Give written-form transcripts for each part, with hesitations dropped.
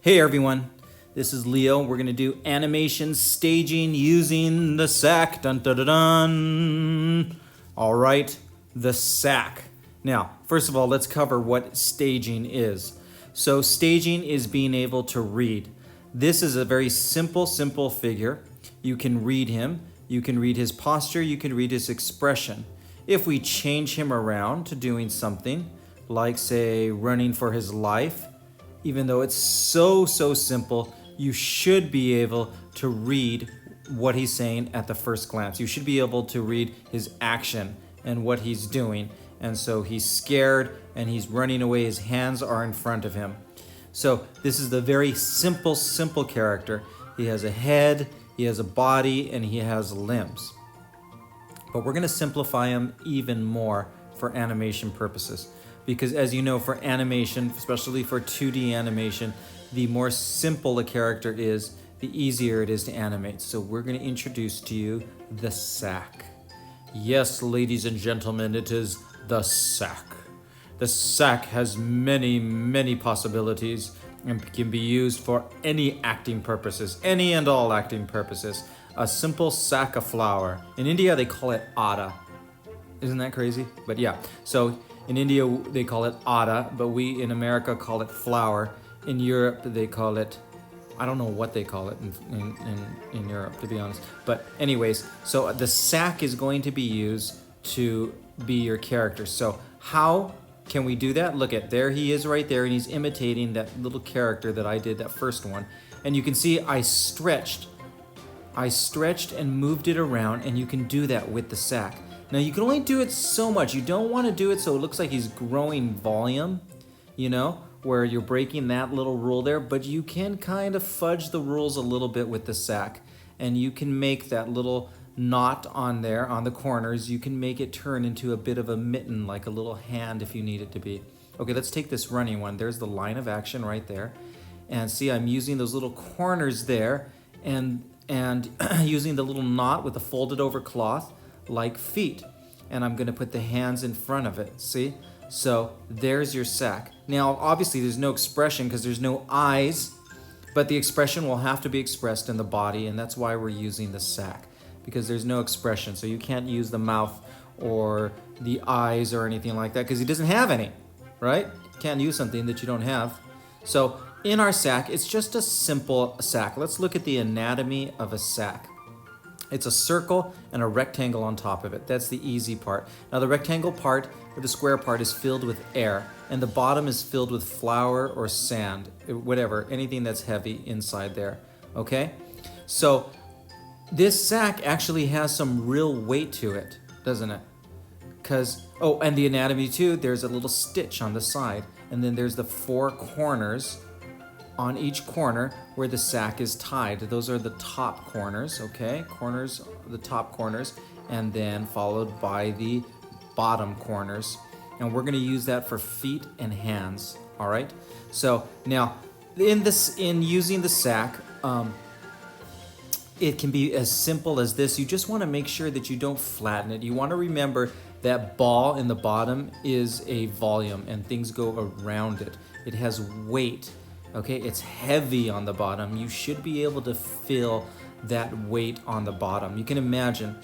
Hey everyone, this is Leo. We're going to do animation staging using the sack. Dun dun dun dun. All right, the sack. Now, first of all, let's cover what staging is. So, staging is being able to read. This is a very simple figure. You can read him, you can read his posture, you can read his expression. If we change him around to doing something, like say running for his life, even though it's so simple, you should be able to read what he's saying at the first glance. You should be able to read his action and what he's doing. And so he's scared and he's running away. His hands are in front of him. So this is the very simple character. He has a head, he has a body, and he has limbs. But we're going to simplify him even more for animation purposes. Because as you know, for animation, especially for 2D animation, the more simple a character is, the easier it is to animate. So we're going to introduce to you the sack. Yes, ladies and gentlemen, it is the sack. The sack has many possibilities and can be used for any acting purposes, any and all acting purposes. A simple sack of flour. In India, they call it atta. Isn't that crazy? But yeah, so in India, they call it atta, but we in America call it flour. In Europe, they call it, I don't know what they call it in Europe, to be honest. But anyways, so the sack is going to be used to be your character. So how can we do that? Look at, there he is right there, and he's imitating that little character that I did, that first one. And you can see I stretched and moved it around, and you can do that with the sack. Now you can only do it so much. You don't want to do it so it looks like he's growing volume, where you're breaking that little rule there, but you can kind of fudge the rules a little bit with the sack, and you can make that little knot on there, on the corners, you can make it turn into a bit of a mitten, like a little hand if you need it to be. Okay, let's take this running one. There's the line of action right there. And see, I'm using those little corners there, and using the little knot with the folded over cloth like feet. And I'm going to put the hands in front of it, see? So there's your sack. Now, obviously there's no expression because there's no eyes, but the expression will have to be expressed in the body, and that's why we're using the sack, because there's no expression. So you can't use the mouth or the eyes or anything like that because he doesn't have any, right? You can't use something that you don't have. So in our sack, it's just a simple sack. Let's look at the anatomy of a sack. It's a circle and a rectangle on top of it. That's the easy part. Now the rectangle part, or the square part, is filled with air, and the bottom is filled with flour or sand, whatever, anything that's heavy inside there, okay? So this sack actually has some real weight to it, doesn't it? And the anatomy too, there's a little stitch on the side, and then there's the 4 corners on each corner where the sack is tied. Those are the top corners, okay? The top corners, and then followed by the bottom corners. And we're gonna use that for feet and hands, all right? So now, in using the sack, it can be as simple as this. You just wanna make sure that you don't flatten it. You wanna remember that ball in the bottom is a volume and things go around it. It has weight. Okay, it's heavy on the bottom. You should be able to feel that weight on the bottom. You can imagine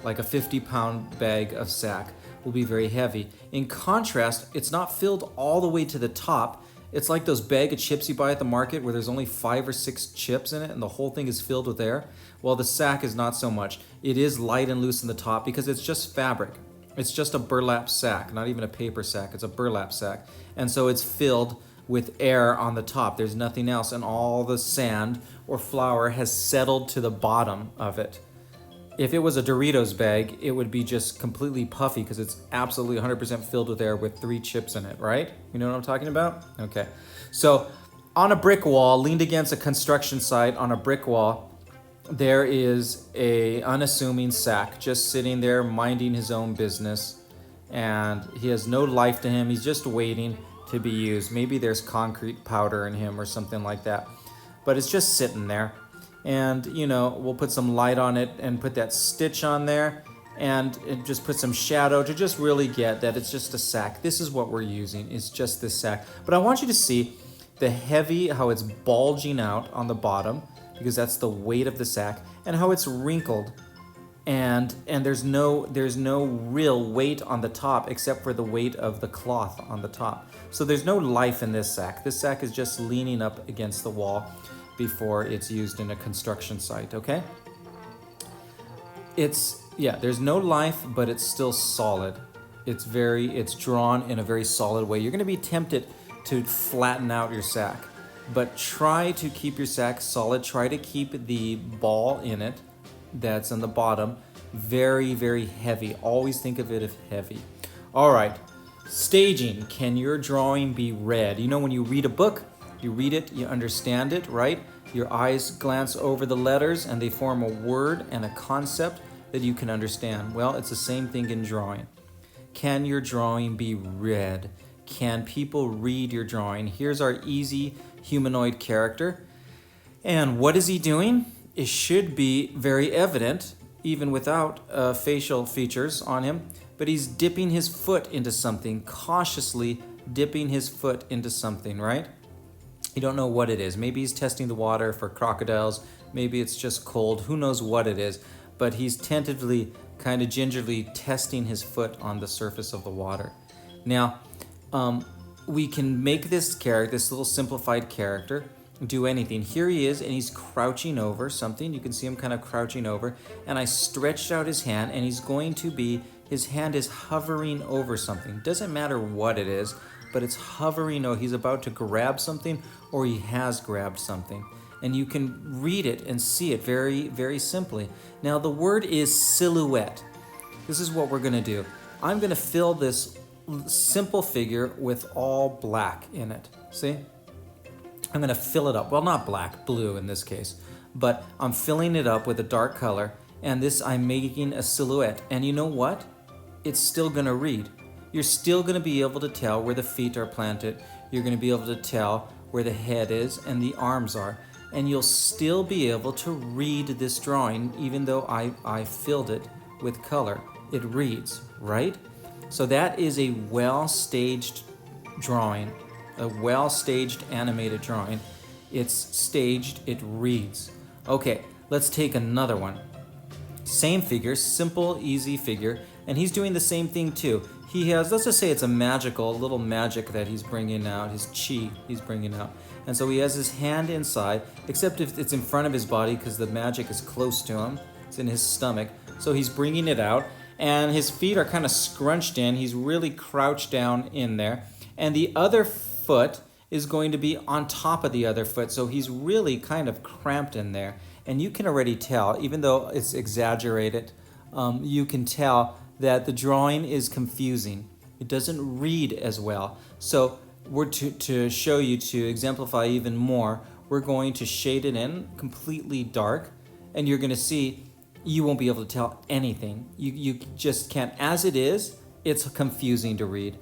like a 50-pound bag of sack will be very heavy. In contrast, it's not filled all the way to the top. It's like those bag of chips you buy at the market where there's only 5 or 6 chips in it and the whole thing is filled with air. Well, the sack is not so much. It is light and loose in the top because it's just fabric. It's just a burlap sack, not even a paper sack. It's a burlap sack. And so it's filled with air on the top. There's nothing else, and all the sand or flour has settled to the bottom of it. If it was a Doritos bag, it would be just completely puffy because it's absolutely 100% filled with air with 3 chips in it, right? You know what I'm talking about? Okay. So on a brick wall, leaned against a construction site on a brick wall, there is a unassuming sack just sitting there minding his own business, and he has no life to him. He's just waiting to be used. Maybe there's concrete powder in him or something like that, but it's just sitting there. And we'll put some light on it and put that stitch on there, and just put some shadow to just really get that it's just a sack. This is what we're using, it's just this sack. But I want you to see the heavy, how it's bulging out on the bottom, because that's the weight of the sack, and how it's wrinkled, and there's no real weight on the top except for the weight of the cloth on the top. So there's no life in this sack. This sack is just leaning up against the wall before it's used in a construction site, okay? There's no life, but it's still solid. It's drawn in a very solid way. You're gonna be tempted to flatten out your sack, but try to keep your sack solid. Try to keep the ball in it that's on the bottom very, very heavy. Always think of it as heavy. All right, staging. Can your drawing be read? You know, when you read a book, you read it, you understand it, right? Your eyes glance over the letters and they form a word and a concept that you can understand. Well, it's the same thing in drawing. Can your drawing be read? Can people read your drawing? Here's our easy humanoid character. And what is he doing? It should be very evident, even without facial features on him, but he's dipping his foot into something, cautiously dipping his foot into something, right? You don't know what it is. Maybe he's testing the water for crocodiles. Maybe it's just cold. Who knows what it is? But he's tentatively, kind of gingerly testing his foot on the surface of the water. Now, we can make this character, this little simplified character, do anything. Here he is, and he's crouching over something. You can see him kind of crouching over. And I stretched out his hand, and his hand is hovering over something. Doesn't matter what it is, but it's hovering. He's about to grab something, or he has grabbed something. And you can read it and see it very, very simply. Now, the word is silhouette. This is what we're going to do. I'm going to fill this simple figure with all black in it. See? I'm going to fill it up. Well, not black, blue in this case. But I'm filling it up with a dark color. And this, I'm making a silhouette. And you know what? It's still going to read. You're still going to be able to tell where the feet are planted. You're going to be able to tell where the head is and the arms are. And you'll still be able to read this drawing, even though I filled it with color. It reads, right? So that is a well-staged drawing, a well-staged animated drawing. It's staged, it reads. Okay, let's take another one. Same figure, simple, easy figure, and he's doing the same thing too. He has, let's just say it's a little magic that he's bringing out, his chi he's bringing out. And so he has his hand inside, except if it's in front of his body because the magic is close to him. It's in his stomach. So he's bringing it out, and his feet are kind of scrunched in. He's really crouched down in there. And the other foot is going to be on top of the other foot, so he's really kind of cramped in there. And you can already tell, even though it's exaggerated, you can tell that the drawing is confusing. It doesn't read as well. So we're to show you, to exemplify even more, we're going to shade it in completely dark, and you're going to see you won't be able to tell anything. You just can't. As it is, it's confusing to read.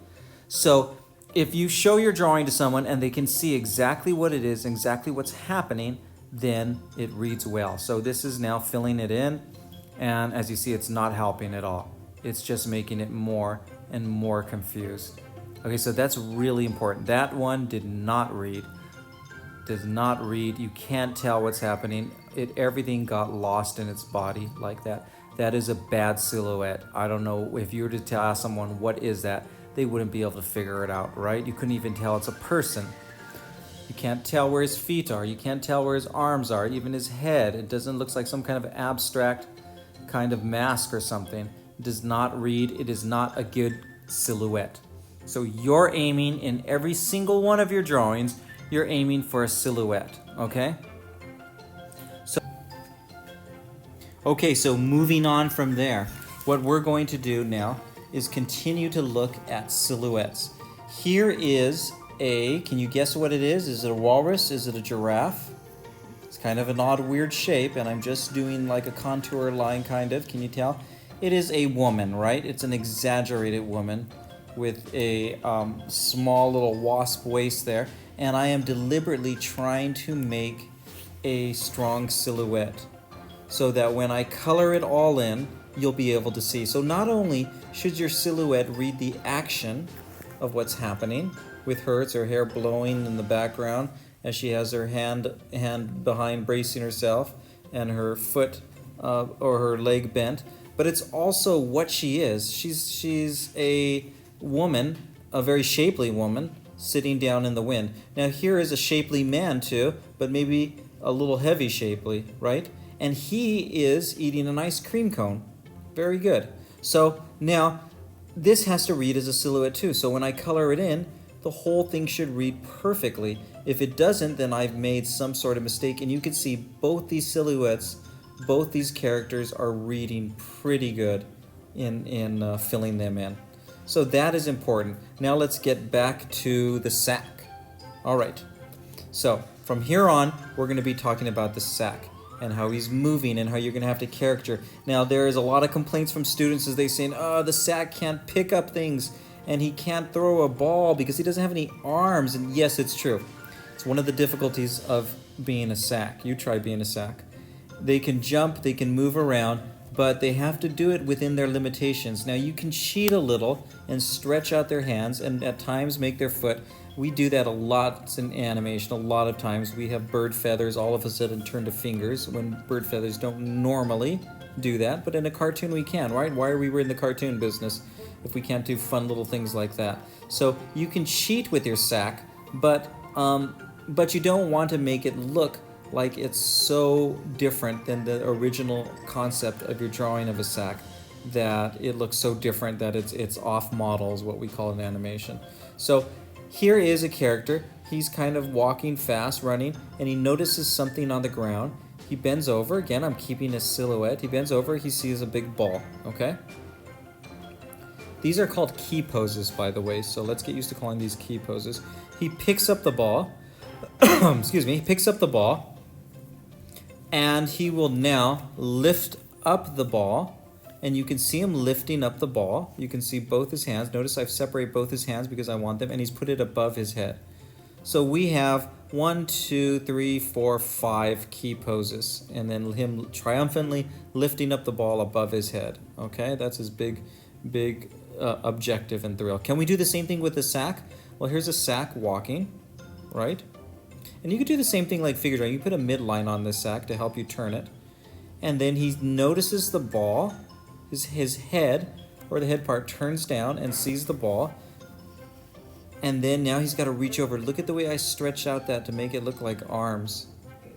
So if you show your drawing to someone and they can see exactly what it is, exactly what's happening, then it reads well. So this is now filling it in, and as you see, it's not helping at all. It's just making it more and more confused. Okay, so that's really important. That one did not read. Does not read. You can't tell what's happening. Everything got lost in its body like that. That is a bad silhouette. I don't know, if you were to ask someone what is that, they wouldn't be able to figure it out, right? You couldn't even tell it's a person. You can't tell where his feet are. You can't tell where his arms are, even his head. It doesn't look like some kind of abstract kind of mask or something. It does not read. It is not a good silhouette. So you're aiming in every single one of your drawings, you're aiming for a silhouette, okay? So moving on from there, what we're going to do now is continue to look at silhouettes. Here is can you guess what it is? Is it a walrus? Is it a giraffe? It's kind of an odd, weird shape, and I'm just doing like a contour line kind of, can you tell? It is a woman, right? It's an exaggerated woman with a small little wasp waist there, and I am deliberately trying to make a strong silhouette so that when I color it all in, you'll be able to see. So not only should your silhouette read the action of what's happening, with her. It's her hair blowing in the background as she has her hand behind bracing herself and her foot or her leg bent. But it's also what she is. She's a woman, a very shapely woman, sitting down in the wind. Now here is a shapely man too, but maybe a little heavy shapely, right? And he is eating an ice cream cone. Very good. So now this has to read as a silhouette too. So when I color it in, the whole thing should read perfectly. If it doesn't, then I've made some sort of mistake. And you can see both these silhouettes, both these characters are reading pretty good in filling them in. So that is important. Now let's get back to the sack. All right. So from here on, we're going to be talking about the sack and how he's moving and how you're going to have to caricature. Now, there is a lot of complaints from students as they saying, oh, the sack can't pick up things and he can't throw a ball because he doesn't have any arms. And yes, it's true. It's one of the difficulties of being a sack. You try being a sack. They can jump, they can move around, but they have to do it within their limitations. Now, you can cheat a little and stretch out their hands and at times make their foot. We do that a lot in animation. A lot of times we have bird feathers all of a sudden turn to fingers when bird feathers don't normally do that. But in a cartoon we can, right? Why are we in the cartoon business if we can't do fun little things like that? So you can cheat with your sack, but you don't want to make it look like it's so different than the original concept of your drawing of a sack that it looks so different that it's off model is what we call an animation. So here is a character. He's kind of walking fast, running, and he notices something on the ground. He bends over. Again, I'm keeping a silhouette. He bends over. He sees a big ball. Okay? These are called key poses, by the way, so let's get used to calling these key poses. He picks up the ball. Excuse me. He picks up the ball, and he will now lift up the ball. And you can see him lifting up the ball. You can see both his hands. Notice I've separated both his hands because I want them, and he's put it above his head. So we have 1, 2, 3, 4, 5 key poses, and then him triumphantly lifting up the ball above his head. Okay, that's his big objective and thrill. Can we do the same thing with the sack? Well, here's a sack walking, right? And you could do the same thing like figure drawing. You put a midline on this sack to help you turn it, and then he notices the ball. His head, or the head part, turns down and sees the ball. And then now he's got to reach over. Look at the way I stretch out that to make it look like arms.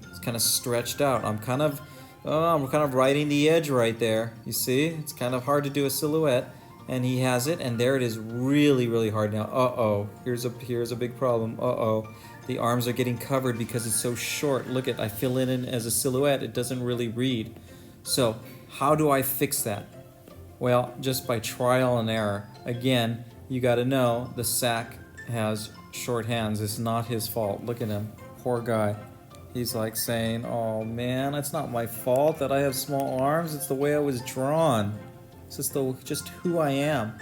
It's kind of stretched out. I'm kind of riding the edge right there. You see? It's kind of hard to do a silhouette. And he has it, and there it is, really, really hard now. Uh-oh. Here's a big problem. Uh-oh. The arms are getting covered because it's so short. Look at, I fill it in as a silhouette. It doesn't really read. So how do I fix that? Well, just by trial and error. Again, you got to know the sack has short hands. It's not his fault. Look at him. Poor guy. He's like saying, oh man, it's not my fault that I have small arms. It's the way I was drawn. It's just who I am.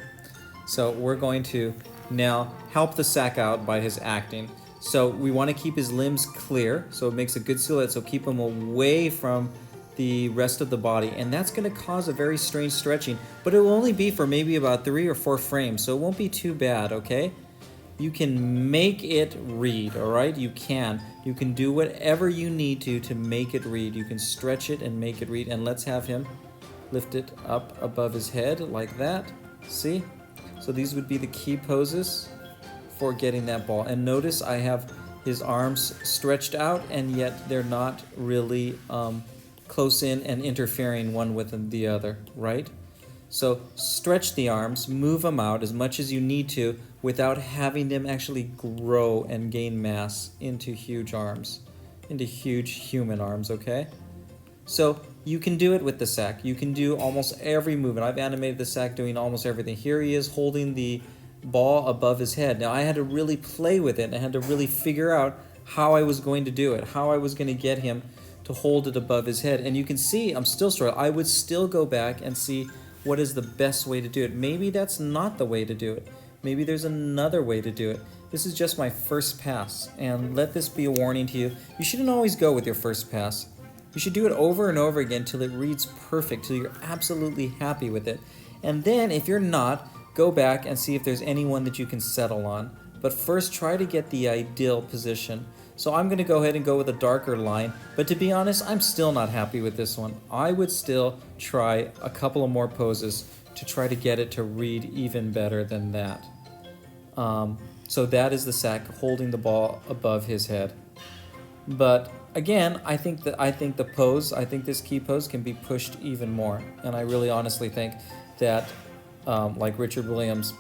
So we're going to now help the sack out by his acting. So we want to keep his limbs clear, so it makes a good silhouette. So keep him away from the rest of the body, and that's going to cause a very strange stretching, but it will only be for maybe about 3 or 4 frames, so it won't be too bad. Okay, you can make it read. All right, you can do whatever you need to make it read. You can stretch it and make it read. And let's have him lift it up above his head like that. See? So these would be the key poses for getting that ball. And notice I have his arms stretched out, and yet they're not really close in and interfering one with the other, right? So stretch the arms, move them out as much as you need to without having them actually grow and gain mass into huge arms, into huge human arms, okay? So you can do it with the sack. You can do almost every movement. I've animated the sack doing almost everything. Here he is holding the ball above his head. Now I had to really play with it. I had to really figure out how I was going to do it, how I was going to get him to hold it above his head. And you can see I'm still struggling. I would still go back and see what is the best way to do it. Maybe that's not the way to do it. Maybe there's another way to do it. This is just my first pass, and let this be a warning to you. You shouldn't always go with your first pass. You should do it over and over again till it reads perfect, till you're absolutely happy with it. And then if you're not, go back and see if there's anyone that you can settle on. but first try to get the ideal position. So I'm going to go ahead and go with a darker line, but to be honest, I'm still not happy with this one. I would still try a couple of more poses to try to get it to read even better than that. So that is the sack holding the ball above his head. But again, I think this key pose can be pushed even more, and I really honestly think that, like Richard Williams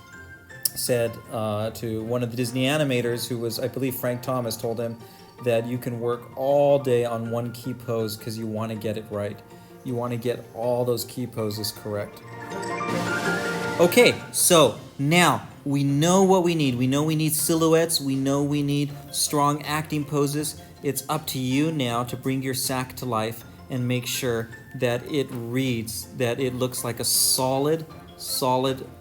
said to one of the Disney animators, who was, I believe, Frank Thomas, told him that you can work all day on one key pose because you want to get it right. You want to get all those key poses correct. Okay, so now we know what we need. We know we need silhouettes. We know we need strong acting poses. It's up to you now to bring your sack to life and make sure that it reads, that it looks like a solid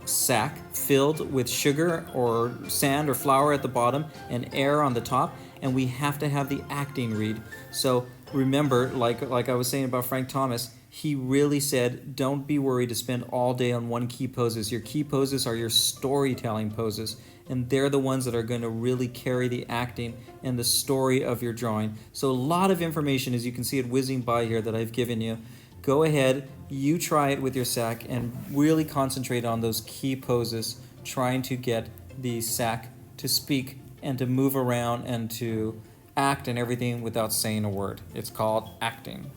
sack filled with sugar or sand or flour at the bottom and air on the top, and we have to have the acting read. So remember, like I was saying about Frank Thomas, he really said, don't be worried to spend all day on one key poses. Your key poses are your storytelling poses, and they're the ones that are going to really carry the acting and the story of your drawing. So a lot of information, as you can see it whizzing by here, that I've given you. Go ahead, you try it with your sack and really concentrate on those key poses, trying to get the sack to speak and to move around and to act and everything without saying a word. It's called acting.